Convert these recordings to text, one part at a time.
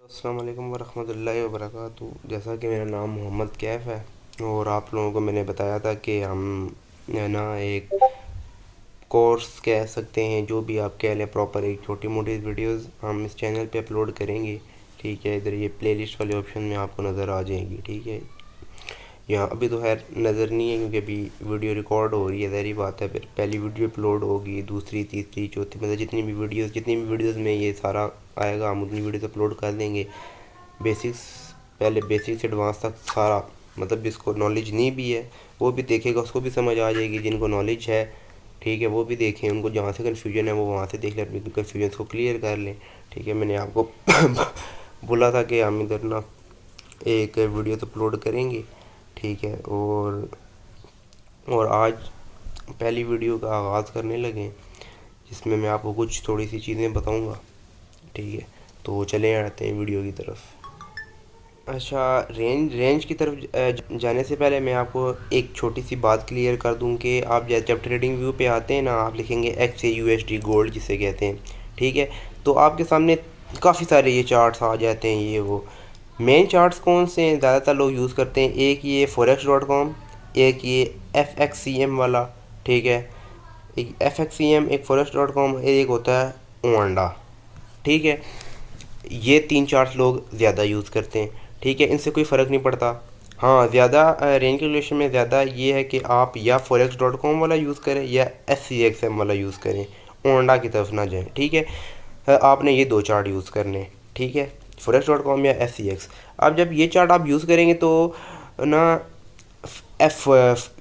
अस्सलाम वालेकुम वरहमतुल्लाहि वबरकातुहू। जैसा कि मेरा नाम मोहम्मद कैफ़ है और आप लोगों को मैंने बताया था कि हम ना एक कोर्स कह सकते हैं, जो भी आप कह लें, प्रॉपर एक छोटी मोटी वीडियोस हम इस चैनल पे अपलोड करेंगे। ठीक है, इधर ये प्लेलिस्ट वाले ऑप्शन में आपको नज़र आ जाएगी। ठीक है, यहाँ अभी तो खैर नज़र नहीं है क्योंकि अभी वीडियो रिकॉर्ड हो रही है, ज़ाहिर बात है। फिर पहली वीडियो अपलोड होगी, दूसरी, तीसरी, चौथी, मतलब जितनी भी वीडियोस में ये सारा आएगा हम उतनी वीडियोस अपलोड कर देंगे। बेसिक्स, पहले बेसिक से एडवांस तक सारा, मतलब जिसको नॉलेज नहीं भी है वो भी देखेगा, उसको भी समझ आ जाएगी। जिनको नॉलेज है, ठीक है, वो भी देखें। उनको जहाँ से कन्फ्यूजन है वो वहाँ से देख लें, अपनी कन्फ्यूजन को क्लियर कर लें। ठीक है, मैंने आपको बोला था कि हम इधर ना एक वीडियो तो अपलोड करेंगे। ठीक है, और आज पहली वीडियो का आगाज़ करने लगे, जिसमें मैं आपको कुछ थोड़ी सी चीज़ें बताऊंगा। ठीक है, तो चले आते हैं वीडियो की तरफ। अच्छा, रेंज रेंज की तरफ जाने से पहले मैं आपको एक छोटी सी बात क्लियर कर दूं कि आप जब ट्रेडिंग व्यू पे आते हैं ना, आप लिखेंगे एक्स ए USD गोल्ड जिसे कहते हैं। ठीक है, तो आपके सामने काफ़ी सारे ये चार्ट्स आ जाते हैं। ये वो मेन चार्ट्स कौन से हैं ज़्यादातर लोग यूज़ करते हैं? एक ये forex.com, एक ये FXCM वाला। ठीक है, एक FXCM, एक forex.com, एक होता है ओंडा। ठीक है, ये तीन चार्ट लोग ज़्यादा यूज़ करते हैं। ठीक है, इनसे कोई फ़र्क नहीं पड़ता। हाँ, ज़्यादा रेंज कैलकुलेशन में ज़्यादा ये है कि आप या forex.com वाला यूज़ करें या SCXM वाला यूज़ करें, ओंडा की तरफ ना जाएं। ठीक है, आपने ये दो चार्ट यूज़ करने हैं। ठीक है, forex.com या SCX। अब जब ये चार्ट आप यूज़ करेंगे तो ना एफ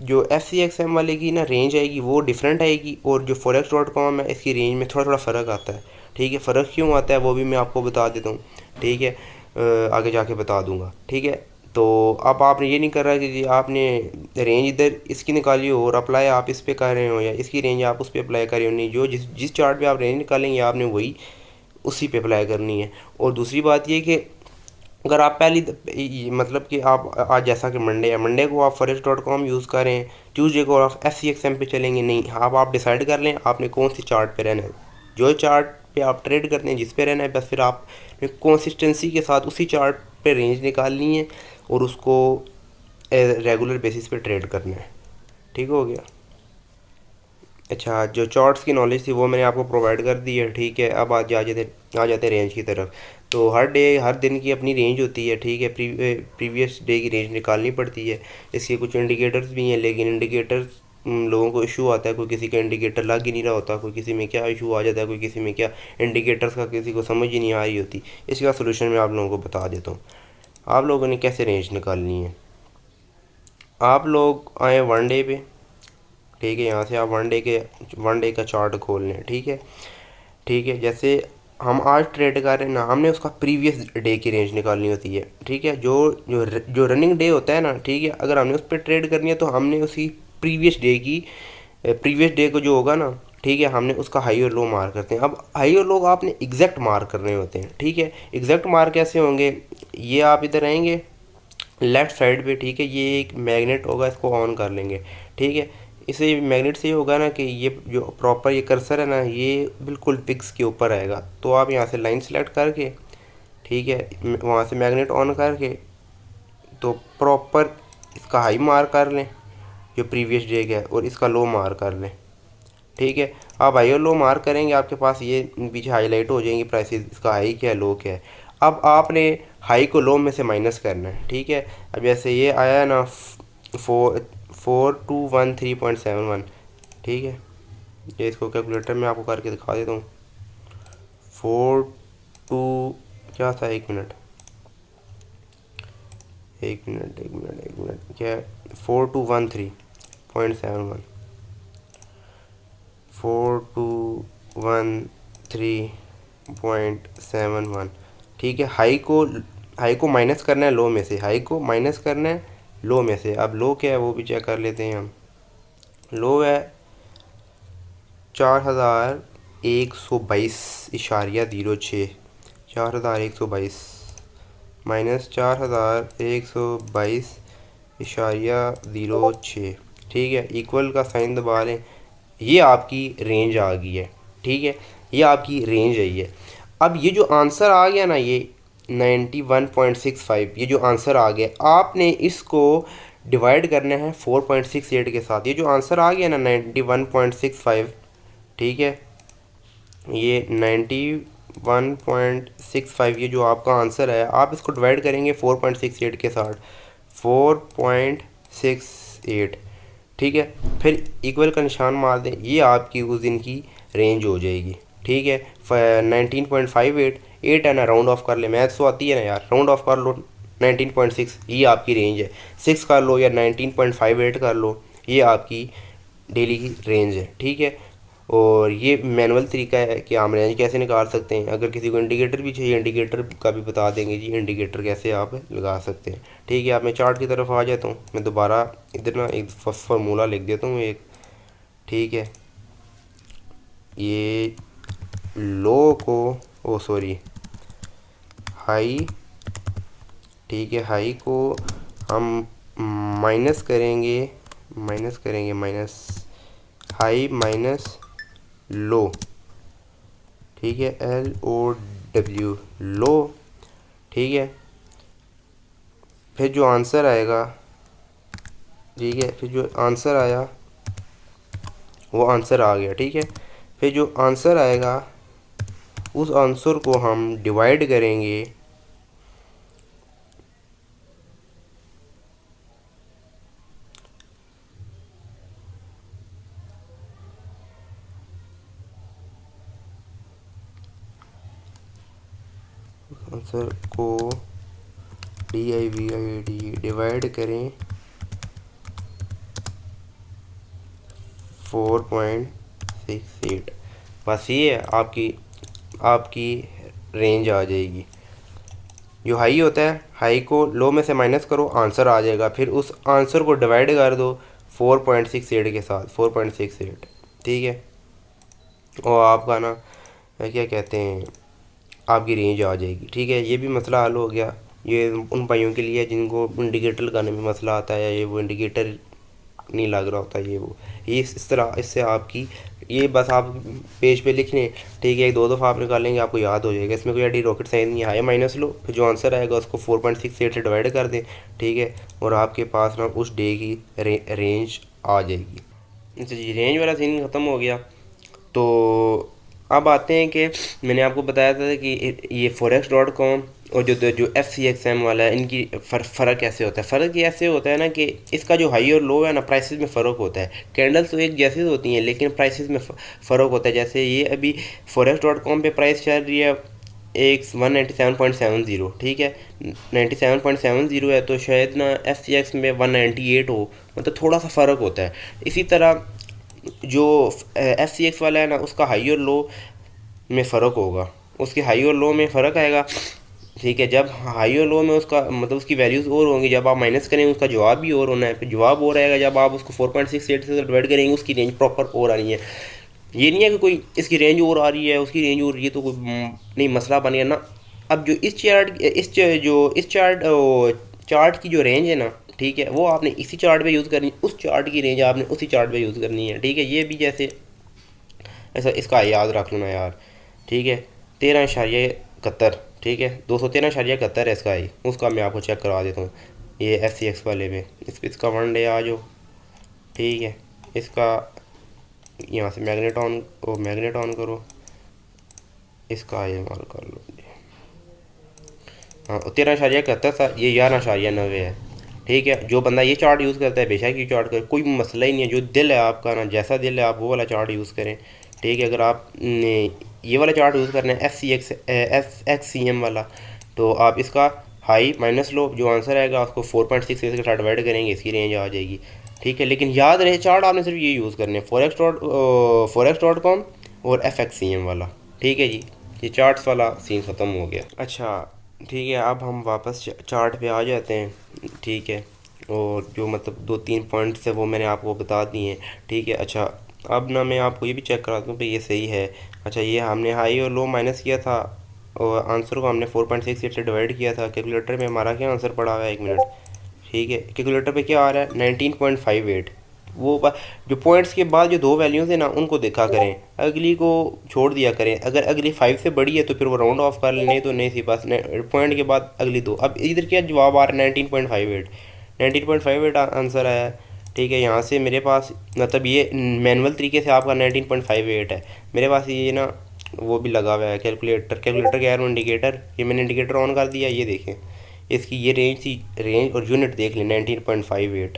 जो SCXM वाले की ना रेंज आएगी वो डिफरेंट आएगी, और जो forex.com है इसकी रेंज में थोड़ा थोड़ा फ़र्क आता है। ठीक है, फ़र्क क्यों आता है वो भी मैं आपको बता देता हूँ। ठीक है, आगे जाके बता दूँगा। ठीक है, तो अब आपने ये नहीं कर रहा कि आपने रेंज इधर इसकी निकाली हो और अप्लाई आप इस पे कर रहे हो, या इसकी रेंज आप उस पे अप्लाई कर रहे हो। नहीं, जो जिस जिस चार्ट पे आप रेंज निकालेंगे आपने वही उसी पे अप्लाई करनी है। और दूसरी बात ये कि अगर आप मतलब कि आप आज जैसा कि मंडे है, मंडे को आप forex.com यूज़ करें, ट्यूसडे को आप SCXM पे चलेंगे, नहीं। अब आप डिसाइड कर लें आपने कौन सी चार्ट पे रहना है। जो चार्ट पे आप ट्रेड करते हैं, जिस पे रहना है, बस फिर आप कंसिस्टेंसी के साथ उसी चार्ट पे रेंज निकालनी है और उसको रेगुलर बेसिस पे ट्रेड करना है। ठीक हो गया। अच्छा, जो चार्ट्स की नॉलेज थी वो मैंने आपको प्रोवाइड कर दी है। ठीक है, अब आ जाते रेंज की तरफ। तो हर दिन की अपनी रेंज होती है। ठीक है, प्रीवियस डे की रेंज निकालनी पड़ती है। इसके कुछ इंडिकेटर्स भी हैं, लेकिन इंडिकेटर्स लोगों को इशू आता है, कोई किसी का इंडिकेटर लग ही नहीं रहा होता, कोई किसी में क्या इशू आ जाता है, कोई किसी में क्या, इंडिकेटर्स का किसी को समझ ही नहीं आ रही होती। इसका सोल्यूशन मैं आप लोगों को बता देता हूँ। आप लोगों ने कैसे रेंज निकालनी है। आप लोग आए वन डे पे। ठीक है, यहाँ से आप वन डे का चार्ट खोल लें। ठीक है, ठीक है, जैसे हम आज ट्रेड कर रहे हैं ना, हमने उसका प्रीवियस डे की रेंज निकालनी होती है। ठीक है, जो रनिंग डे होता है ना, ठीक है, अगर हमने उस पर ट्रेड करनी है तो हमने उसी प्रीवियस डे को जो होगा ना, ठीक है, हमने उसका हाई और लो मार्क करते हैं। अब हाई और लो आपने एग्जैक्ट मार्क करने होते हैं। ठीक है, एग्जैक्ट मार्क कैसे होंगे? ये आप इधर आएंगे लेफ़्ट साइड पे। ठीक है, ये एक मैग्नेट होगा, इसको ऑन कर लेंगे। ठीक है, इसे मैग्नेट से ये होगा ना कि ये जो प्रॉपर ये कर्सर है ना, ये बिल्कुल पिक्स के ऊपर आएगा। तो आप यहाँ से लाइन सेलेक्ट करके, ठीक है, वहाँ से मैग्नेट ऑन करके तो प्रॉपर इसका हाई मार्क कर लें जो प्रीवियस डे का है, और इसका लो मार्क कर लें। ठीक है, आप हाई और लो मार्क करेंगे, आपके पास ये पीछे हाईलाइट हो जाएंगी प्राइसेस, इसका हाई क्या है, लो क्या है। अब आपने हाई को लो में से माइनस करना है। ठीक है, अब जैसे ये आया है ना 4213.71। ठीक है, ये इसको कैलकुलेटर में आपको करके दिखा देता हूँ। 42 क्या था, एक मिनट क्या है, 4213.71, 4213.71। ठीक है, हाई को माइनस करना है लो में से, अब लो क्या है वो भी चेक कर लेते हैं हम। लो है 4122.06, 4122 माइनस 4122.06। ठीक है, इक्वल का साइन दबा लें, ये आपकी रेंज आ गई है। ठीक है, ये आपकी रेंज आई है। अब ये जो आंसर आ गया ना, ये 91.65, ये जो आंसर आ गया आपने इसको डिवाइड करना है 4.68 के साथ। ये जो आंसर आ गया ना 91.65, ठीक है, ये 91.65 ये जो आपका आंसर है, आप इसको डिवाइड करेंगे 4.68 के साथ, 4.68, ठीक है। फिर इक्वल का निशान मार दें, ये आपकी उस दिन की रेंज हो जाएगी, ठीक है। 19.58, 8 है ना, राउंड ऑफ कर ले, मैथ्स तो आती है ना यार, राउंड ऑफ कर लो, 19.6 ये आपकी रेंज है। 6 कर लो या 19.58 कर लो, ये आपकी डेली की रेंज है, ठीक है। और ये मैनुअल तरीका है कि हम रेंज कैसे निकाल सकते हैं। अगर किसी को इंडिकेटर भी चाहिए, इंडिकेटर का भी बता देंगे जी, इंडिकेटर कैसे आप लगा सकते हैं, ठीक है। आप मैं चार्ट की तरफ आ जाता हूँ, मैं दोबारा इधर ना एक फार्मूला लिख देता हूँ एक, ठीक है। ये लो को, ओ सॉरी, हाई, ठीक है, हाई को हम माइनस करेंगे, माइनस हाई माइनस लो, ठीक है, LOW, लो, ठीक है। फिर जो आंसर आएगा, ठीक है, फिर जो आंसर आया वो आंसर आ गया, ठीक है। फिर जो आंसर आएगा उस आंसर को हम डिवाइड करेंगे आंसर को DIVID डिवाइड करें 4.68, बस ये आपकी आपकी रेंज आ जाएगी। जो हाई होता है, हाई को लो में से माइनस करो, आंसर आ जाएगा, फिर उस आंसर को डिवाइड कर दो 4.68 के साथ, 4.68, ठीक है। और आपका ना क्या कहते हैं, आपकी रेंज आ जाएगी, ठीक है। ये भी मसला हल हो गया। ये उन भाइयों के लिए जिनको इंडिकेटर लगाने में मसला आता है, या ये वो इंडिकेटर नहीं लग रहा होता, ये वो, ये इस तरह इससे आपकी, ये बस आप पेज पे लिख लें, ठीक है, एक दो दफ़ा आप निकालेंगे आपको याद हो जाएगा। इसमें कोई ऐडी रॉकेट साइंस नहीं है। माइनस लो, फिर जो आंसर आएगा उसको 4.68 से डिवाइड कर दें, ठीक है, और आपके पास ना उस डे की रेंज आ जाएगी। अच्छा जी, रेंज वाला सीन ख़त्म हो गया। तो अब आते हैं कि मैंने आपको बताया था कि ये forex.com और जो FCXM वाला है, इनकी फ़र्क कैसे होता है। फ़र्क ये ऐसे होता है ना कि इसका जो हाई और लो है ना, प्राइसेस में फ़र्क होता है। कैंडल्स तो एक जैसी होती हैं, लेकिन प्राइसेस में फ़र्क होता है। जैसे ये अभी forex.com पे प्राइस चल रही है एक 197.70, ठीक है, 97.70 है, तो शायद ना FCX में 198 हो, मतलब थोड़ा सा फ़र्क होता है। इसी तरह जो FCX वाला है ना, उसका हाई और लो में फ़र्क होगा, उसके हाई और लो में फ़र्क आएगा, ठीक है। जब हाई और लो में उसका मतलब उसकी वैल्यूज़ और होंगी, जब आप माइनस करेंगे उसका जवाब भी और होना है, फिर जवाब और आएगा जब आप उसको 4.68 से डिवाइड करेंगे, उसकी रेंज प्रॉपर और आ रही है। ये नहीं है कि कोई इसकी रेंज और आ रही है उसकी रेंज और रही है, तो कोई नहीं मसला बन गया ना। अब जो इस चार्ट की जो रेंज है ना, ठीक है, वो आपने इसी चार्ट पे यूज़ करनी है, उस चार्ट की रेंज आपने उसी चार्ट पे यूज़ करनी है, ठीक है। ये भी जैसे ऐसा इसका याद रख लेना यार, ठीक है, 13.71, ठीक है, 213.71 है इसका ही, उसका मैं आपको चेक करवा देता हूँ। ये FCX वाले में इसका 1 डे आ जाओ, ठीक है, इसका यहाँ से मैग्नेट ऑन करो, इसका ये मार कर लो, हाँ, 13.71 था, ये 11.90 है, ठीक है। जो बंदा ये चार्ट यूज़ करता है बेशक ये चार्ट करे, कोई मसला ही नहीं है। जो दिल है आपका ना, जैसा दिल है आप वो वाला चार्ट यूज़ करें, ठीक है। अगर आप ये वाला चार्ट यूज़ करना है FCM वाला, तो आप इसका हाई माइनस लो, जो आंसर आएगा उसको 4.6 के साथ डिवाइड करेंगे, इसकी रेंज आ जाएगी, ठीक है। लेकिन याद रहे चार्ट आपने सिर्फ ये यूज़ करने हैं, forex.com और FXCM वाला, ठीक है जी। ये चार्ट्स वाला सीन ख़त्म हो गया। अच्छा, ठीक है, अब हम वापस चार्ट पे आ जाते हैं, ठीक है। और जो मतलब 2-3 पॉइंट्स है वो मैंने आपको बता दिए हैं, ठीक है। अच्छा, अब ना मैं आपको ये भी चेक करा दूँ भाई ये सही है। अच्छा, ये हमने हाई और लो माइनस किया था और आंसर को हमने 4.68 से डिवाइड किया था। कैलकुलेटर में हमारा क्या आंसर पड़ा हुआ है, 1 मिनट, ठीक है। कैलकुलेटर पे क्या आ रहा है, 19.58, जो पॉइंट्स के बाद जो दो वैल्यूज़ हैं ना उनको देखा करें, अगली को छोड़ दिया करें। अगर अगली 5 से बड़ी है तो फिर वो राउंड ऑफ कर लें, नहीं तो नहीं सी बस पॉइंट के बाद अगली दो। अब इधर क्या जवाब आ रहा है 19.58, 19.58 आंसर आया है। ठीक है, यहाँ से मेरे पास मतलब ये मैनुअल तरीके से आपका 19.58 है। मेरे पास ये ना वो भी लगा हुआ है कैलकुलेटर, कैलकुलेटर कह रहा हूँ इंडिकेटर, ये मैंने इंडिकेटर ऑन कर दिया। ये देखें इसकी ये रेंज और यूनिट देख लें 19.58।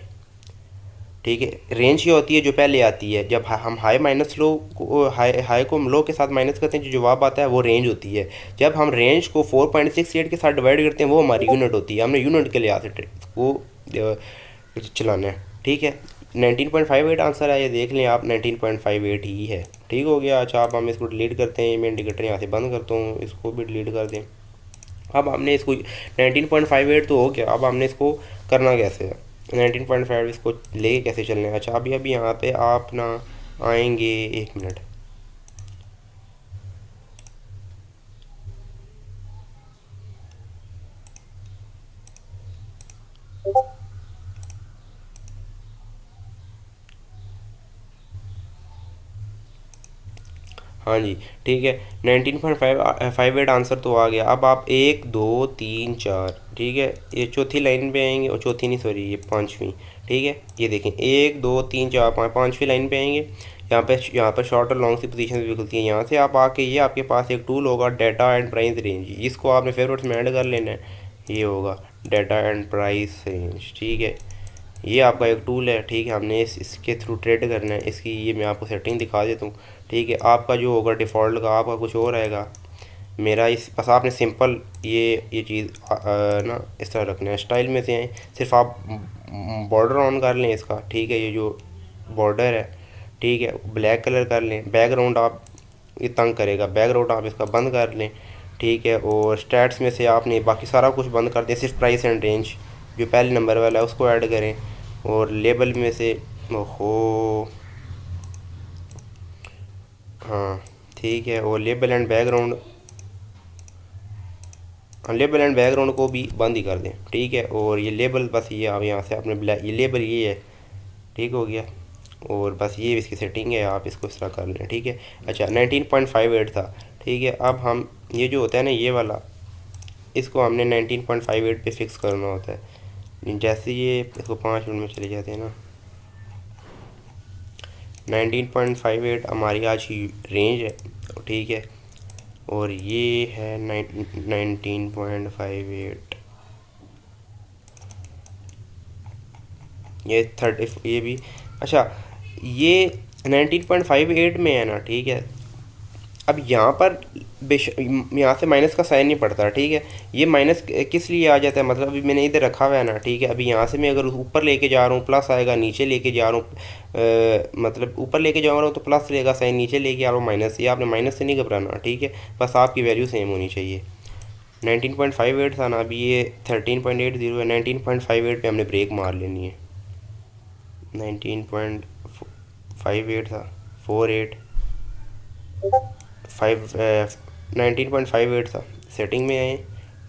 ठीक है, रेंज ये होती है जो पहले आती है जब हम हाई माइनस लो को हाई को लो के साथ माइनस करते हैं, जो जवाब आता है वो रेंज होती है। जब हम रेंज को 4.68 के साथ डिवाइड करते हैं वो हमारी यूनिट होती है। हमने यूनिट के लिहाज से वो चलाना है। ठीक है, 19.58 आंसर है, ये देख लें आप 19.58 ही है। ठीक हो गया। अच्छा, अब हम इसको डिलीट करते हैं, मैं इंडिकेटर यहाँ से बंद करता हूँ, इसको भी डिलीट कर दें। अब हमने इसको 19.58 तो हो गया, अब हमने इसको करना कैसे है, 19.5 इसको ले कैसे चलना है। अच्छा, अभी यहाँ पे आप ना आएंगे, 1 मिनट। हाँ जी, ठीक है, 19.58 आंसर तो आ गया। अब आप 1 2 3 4, ठीक है, ये चौथी लाइन पे आएंगे, और चौथी नहीं सॉरी ये पांचवी। ठीक है, ये देखें 1 2 3 4 5, पांचवी लाइन पे आएंगे। यहाँ पर शॉर्ट और लॉन्ग सी पोजीशन भी खुलती है। यहाँ से आप आके ये आपके पास एक टूल होगा डाटा एंड प्राइस रेंज, इसको आपने फेवरेट्स में ऐड कर लेना है। ये होगा डाटा एंड प्राइस रेंज। ठीक है, ये आपका एक टूल है। ठीक है, हमने इसके थ्रू ट्रेड करना है। इसकी ये मैं आपको सेटिंग दिखा देता हूँ। ठीक है, आपका जो होगा डिफ़ॉल्ट का आपका कुछ और आएगा, मेरा इस बस आपने सिंपल ये चीज़ ना इस तरह रखना है। स्टाइल में से सिर्फ आप बॉर्डर ऑन कर लें इसका। ठीक है, ये जो बॉर्डर है, ठीक है, ब्लैक कलर कर लें। बैकग्राउंड आप ये तंग करेगा, बैकग्राउंड आप इसका बंद कर लें। ठीक है, और स्टैट्स में से आपने बाकी सारा कुछ बंद कर दें, सिर्फ प्राइस एंड रेंज जो पहले नंबर वाला है उसको ऐड करें। और लेबल में से ओहो हाँ ठीक है, और लेबल एंड बैकग्राउंड को भी बंद ही कर दें। ठीक है, और ये लेबल बस ये आप यहाँ से आपने ब्लैक, ये लेबल ये है। ठीक हो गया, और बस ये इसकी सेटिंग है, आप इसको इस तरह कर लें। ठीक है, अच्छा 19.58 था। ठीक है, अब हम ये जो होता है ना ये वाला, इसको हमने 19.58 पे फिक्स करना होता है। जैसे ये इसको 5 मिनट में चले जाते हैं ना, 19.58 हमारी आज की रेंज है। ठीक है, और ये है 19.58, ये 30, ये भी अच्छा, ये 19.58 में है ना। ठीक है, अब यहाँ पर यहाँ से माइनस का साइन नहीं पड़ता। ठीक है, ये माइनस किस लिए आ जाता है, मतलब अभी मैंने इधर रखा हुआ है ना। ठीक है, अभी यहाँ से मैं अगर ऊपर लेके जा रहा हूँ प्लस आएगा, नीचे लेके जा रहा हूँ मतलब ऊपर लेके जा रहा हूँ तो प्लस रहेगा साइन, नीचे लेके आ रहा हूँ माइनस। ये आपने माइनस से नहीं घबराना। ठीक है, बस आपकी वैल्यू सेम होनी चाहिए। 19.58 था ना, अभी ये 13.80 है। 19.58 पे हमने ब्रेक मार लेनी है। 19.58 था, 48 5 19.58 था। सेटिंग में आए,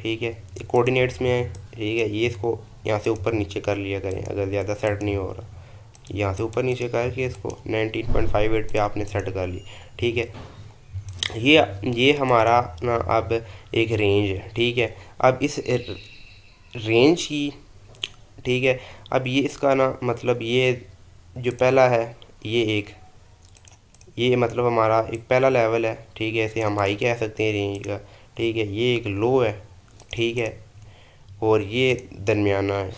ठीक है, कोऑर्डिनेट्स में आए। ठीक है, ये इसको यहाँ से ऊपर नीचे कर लिया करें अगर ज़्यादा सेट नहीं हो रहा। यहाँ से ऊपर नीचे करके इसको 19.58 पे आपने सेट कर ली। ठीक है, ये हमारा ना अब एक रेंज है। ठीक है, अब इस रेंज की, ठीक है, अब ये इसका ना मतलब ये जो पहला है ये मतलब हमारा एक पहला लेवल है। ठीक है, इसे हम हाई कह सकते हैं रेंज का। ठीक है, ये एक लो है। ठीक है, और ये दरमियाना है,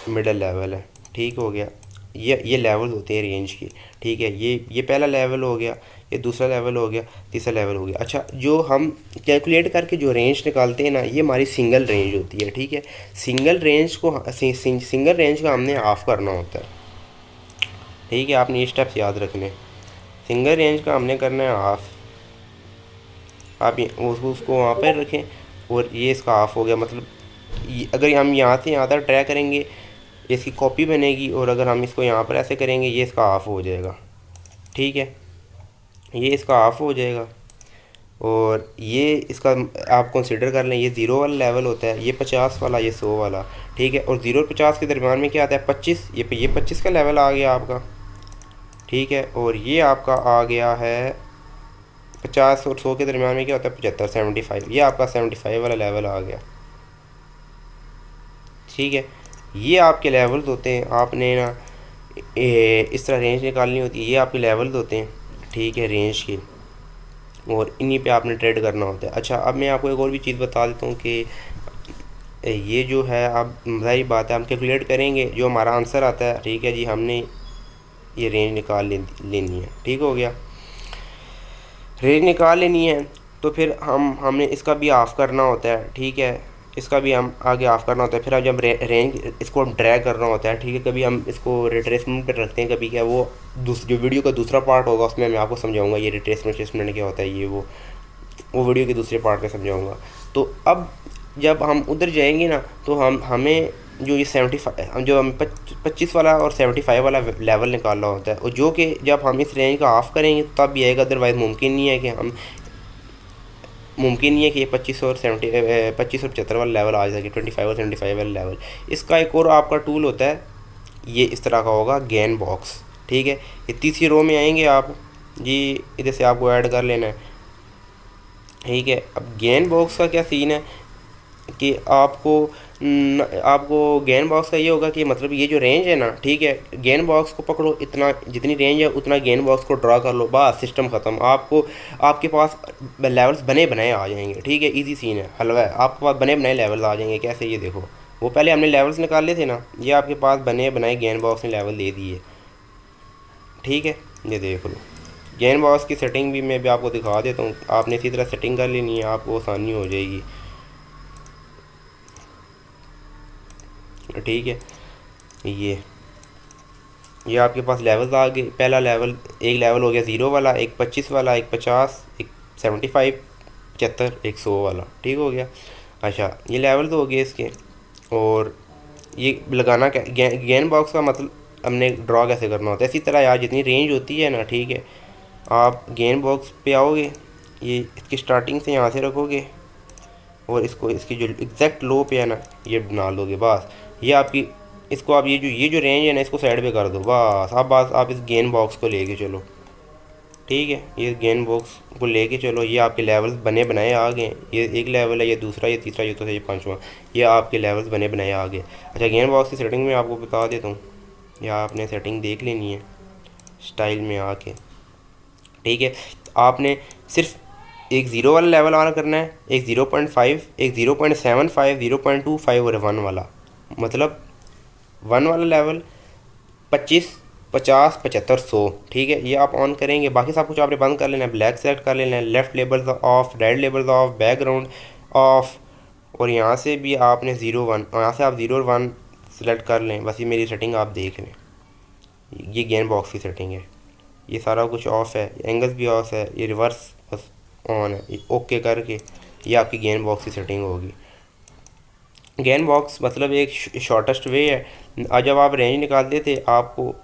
मिडल लेवल है। ठीक हो गया, ये लेवल होते हैं रेंज के। ठीक है, ये पहला लेवल हो गया, ये दूसरा लेवल हो गया, तीसरा लेवल हो गया। अच्छा, जो हम कैलकुलेट करके जो रेंज निकालते हैं ना, ये हमारी सिंगल रेंज होती है। ठीक है, सिंगल रेंज का हमने ऑफ करना होता है। ठीक है, आपने ये स्टेप्स याद रखने। सिंगल रेंज का हमने करना है ऑफ, आप उसको वहाँ पर रखें, और ये इसका ऑफ हो गया। मतलब अगर हम यहाँ से यहाँ तक ट्रैक करेंगे इसकी कॉपी बनेगी, और अगर हम इसको यहाँ पर ऐसे करेंगे ये इसका ऑफ हो जाएगा। ठीक है, ये इसका ऑफ हो जाएगा। और ये इसका आप कंसिडर कर लें, ये 0 वाला लेवल होता है, ये 50 वाला, ये 100 वाला, ठीक है। और 0 और 50 के दरमियान में क्या आता है, 25, ये 25 का लेवल आ गया आपका, ठीक है। और ये आपका आ गया है 50 और 100 के दरमियान में क्या होता है, 75, 75, ये आपका 75 वाला लेवल आ गया, ठीक है। ये आपके लेवल्स होते हैं, आपने ना इस तरह रेंज निकालनी होती है, ये आपके लेवल्स होते हैं, ठीक है, रेंज के, और इन्हीं पे आपने ट्रेड करना होता है। अच्छा, अब मैं आपको एक और भी चीज़ बता देता हूँ कि ये जो है, आप ज़ाहिर बात है हम कैलकुलेट करेंगे, जो हमारा आंसर आता है, ठीक है जी, हमने ये रेंज निकाल लेनी है, ठीक हो गया। रेंज निकाल लेनी है तो फिर हमने इसका भी ऑफ़ करना होता है, ठीक है, इसका भी हम आगे ऑफ़ करना होता है। फिर अब जब रेंज इसको हम ड्रैग करना होता है, ठीक है, कभी हम इसको रिट्रेसमेंट पर रखते हैं, कभी क्या वो जो वीडियो का दूसरा पार्ट होगा उसमें मैं आपको समझाऊंगा ये रिट्रेसमेंट क्या होता है, ये वो वीडियो के दूसरे पार्ट में समझाऊंगा। तो अब जब हम उधर जाएंगे ना, तो हमें जो ये 75, जो हम 25 वाला और 75 वाला लेवल निकालना होता है, और जो कि जब हम इस रेंज का ऑफ़ करेंगे तब भी आएगा, अदरवाइज़ मुमकिन नहीं है कि ये 25 और 75 वाला लेवल आ सके, 25 और 75 वाला लेवल। इसका एक और आपका टूल होता है, ये इस तरह का होगा, गेन बॉक्स, ठीक है। ये तीसरी रो में आएंगे आप जी, इधर से आपको ऐड कर लेना है, ठीक है। अब गेन बॉक्स का क्या सीन है कि आपको गेन बॉक्स का ये होगा कि मतलब ये जो रेंज है ना, ठीक है, गेन बॉक्स को पकड़ो, इतना जितनी रेंज है उतना गेन बॉक्स को ड्रा कर लो, बस सिस्टम ख़त्म। आपको आपके पास लेवल्स बने बनाए आ जाएंगे, ठीक है, इजी सीन है, हलवा है, आपके पास बने बनाए लेवल्स आ जाएंगे। कैसे, ये देखो, वो पहले हमने लेवल्स निकाले थे ना, ये आपके पास बने बनाए गेन बॉक्स ने लेवल दे दिए, ठीक है, ये देख लो। गेन बॉक्स की सेटिंग भी मैं भी आपको दिखा देता हूँ, आपने इसी तरह सेटिंग कर लेनी है, आपको आसानी हो जाएगी, ठीक है। ये आपके पास लेवल्स आ गए, पहला लेवल, एक लेवल हो गया 0 वाला, एक 25 वाला, एक 50, एक 75, 75, एक 100 वाला, ठीक हो गया। अच्छा, ये लेवल तो हो गए इसके। और ये लगाना क्या, गेन बॉक्स का मतलब हमने ड्रॉ कैसे करना होता है, इसी तरह यार जितनी रेंज होती है ना, ठीक है, आप गेन बॉक्स पे आओगे, ये इसकी स्टार्टिंग से यहाँ से रखोगे, और इसको इसकी जो एग्जैक्ट लो पे है ना, ये बना लोगे, बस। ये आपकी, इसको आप ये जो रेंज है ना, इसको साइड पे कर दो, बस आप इस गेन बॉक्स को लेके चलो, ठीक है, ये गेन बॉक्स को लेके चलो, ये आपके लेवल्स बने बनाए आ गए, ये एक लेवल है, ये दूसरा, ये तीसरा, ये चौथा, ये पांचवा, ये आपके लेवल्स बने बनाए आ गए। अच्छा, गेन बॉक्स की सेटिंग में आपको बता देता हूँ, या आपने सेटिंग देख लेनी है स्टाइल में आके, ठीक है। आपने सिर्फ एक 0 वाला लेवल ऑन करना है, एक 0.5, एक 0.75, 0.25 और 1 वाला, मतलब 1 वाला लेवल 25, 50, 75, 100, ठीक है, ये आप ऑन करेंगे। बाकी सब कुछ आपने बंद कर लेना है, ब्लैक सेलेक्ट कर लेना है, left labels of, right labels of, background of, और यहाँ से भी आपने 0 1, यहाँ से आप 0 और 1 सेलेक्ट कर लें, बस। ये मेरी सेटिंग आप देख लें, ये गेन बॉक्स की सेटिंग है, ये सारा कुछ ऑफ है, एंगल्स भी ऑफ है, ये रिवर्स बस ऑन है, ये ओके करके ये आपकी गेन बॉक्स की सेटिंग होगी। गेन बॉक्स मतलब एक शॉर्टेस्ट वे है। आज जब आप रेंज निकालते थे, आपको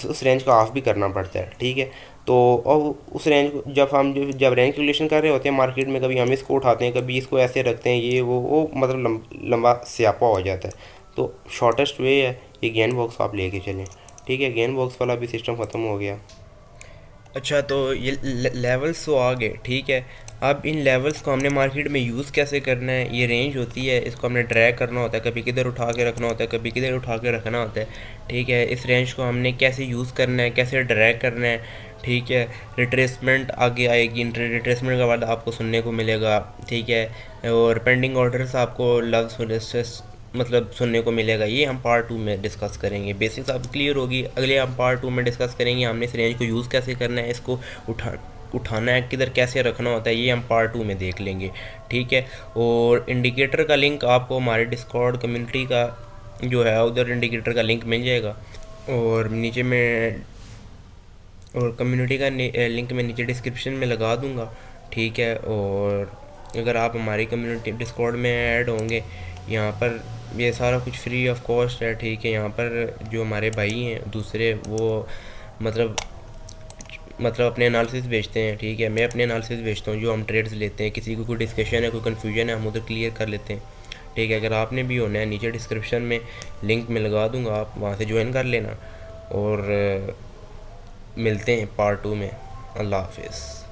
उस रेंज का ऑफ भी करना पड़ता है, ठीक है। तो और उस रेंज को जब रेंज कैलकुलेशन कर रहे होते हैं मार्केट में, कभी हम इसको उठाते हैं, कभी इसको ऐसे रखते हैं, ये वो मतलब लंबा स्यापा हो जाता है। तो शॉर्टेस्ट वे है ये, गेन बॉक्स आप लेके चलें, ठीक है। गेन बॉक्स वाला भी सिस्टम ख़त्म हो गया। अच्छा, तो ये लेवल्स तो आ गए, ठीक है। अब इन लेवल्स को हमने मार्केट में यूज़ कैसे करना है, ये रेंज होती है, इसको हमने ड्रैग करना होता है, कभी किधर उठा के रखना होता है, कभी किधर उठा के रखना होता है, ठीक है। इस रेंज को हमने कैसे यूज़ करना है, कैसे ड्रैग करना है, ठीक है। रिट्रेसमेंट आगे आएगी, रिट्रेसमेंट के बाद आपको सुनने को मिलेगा, ठीक है। और पेंडिंग ऑर्डर्स आपको मतलब सुनने को मिलेगा, ये हम पार्ट 2 में डिस्कस करेंगे। बेसिक्स आप क्लियर होगी, अगले हम पार्ट 2 में डिस्कस करेंगे, हमने इस रेंज को यूज़ कैसे करना है, इसको उठाना है किधर, कैसे रखना होता है, ये हम पार्ट 2 में देख लेंगे, ठीक है। और इंडिकेटर का लिंक आपको हमारे डिस्कॉर्ड कम्युनिटी का जो है उधर इंडिकेटर का लिंक मिल जाएगा, और नीचे में, और कम्युनिटी का लिंक मैं नीचे डिस्क्रिप्शन में लगा दूंगा, ठीक है। और अगर आप हमारी कम्युनिटी डिस्कॉर्ड में ऐड होंगे, यहाँ पर ये सारा कुछ फ्री ऑफ कॉस्ट है, ठीक है। यहाँ पर जो हमारे भाई हैं दूसरे, वो मतलब मतलब अपने एनालिसिस भेजते हैं, ठीक है, मैं अपने एनालिसिस भेजता हूँ जो हम ट्रेड्स लेते हैं, किसी को कोई डिस्कशन है, कोई कन्फ्यूजन है, हम उधर क्लियर कर लेते हैं, ठीक है। अगर आपने भी होना है, नीचे डिस्क्रिप्शन में लिंक में लगा दूँगा, आप वहाँ से ज्वाइन कर लेना। और मिलते हैं पार्ट 2 में। अल्लाह हाफिज़।